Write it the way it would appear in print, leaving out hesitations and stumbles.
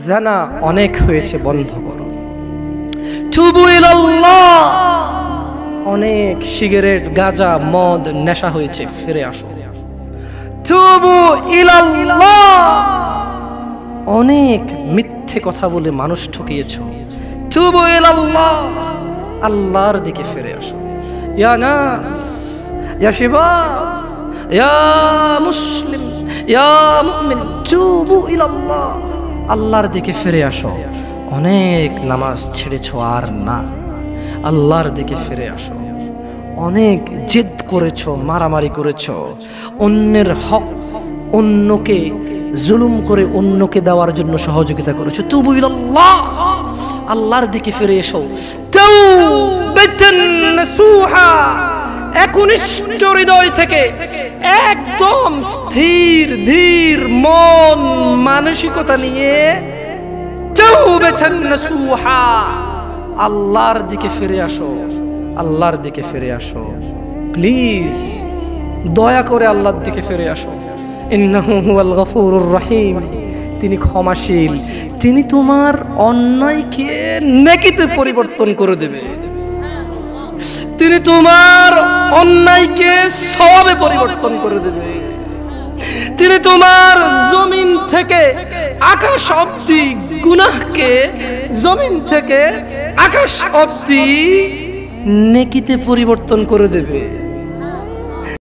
জানা অনেক হয়েছে, বন্ধ করো। তুবু ইলাল্লাহ, অনেক সিগারেট, গাঁজা, মদ, নেশা হয়েছে, ফিরে আসো। তুবু ইলাল্লাহ, অনেক মিথ্যে কথা বলে মানুষ ঠকিয়েছো। তুবু ইলাল্লাহ, আল্লাহর দিকে ফিরে আসো। ইয়া নাস, ইয়া শিবাব, ইয়া মুসলিম, ইয়া মুমিন, তুবু ইলাল্লাহ, আল্লাহর দিকে ফিরে আসো। অনেক নামাজ ছেড়েছো, আর না, আল্লাহর দিকে ফিরে আসো। অনেক জেদ করেছো, মারামারি করেছো, অন্যের হক, অন্যকে জুলুম করে অন্যকে দেওয়ার জন্য সহযোগিতা করেছো। তুবু ইলাল্লাহ, আল্লাহর দিকে ফিরে এসো। তাওবাতান নাসুহা, একনিষ্ঠ হৃদয় থেকে, একদম স্থির ধীর মন মানসিকতা নিয়ে তাওবাতান নাসুহা, আল্লাহর দিকে ফিরে আসো। আল্লাহর দিকে ফিরে আসো, প্লিজ, দয়া করে আল্লাহর দিকে ফিরে আসো। ইন্নাহু হুয়াল গফুরুর রহিম, তিনি ক্ষমাশীল, তিনি তোমার অন্যায়কে নেকিতে পরিবর্তন করে দেবে, তিনি তোমার অন্যায়কে সওয়াবে পরিবর্তন করে দেবে, তিনি তোমার জমিন থেকে আকাশ অবধি গুনাহকে জমিন থেকে আকাশ অবধি নেকিতে পরিবর্তন করে দেবে।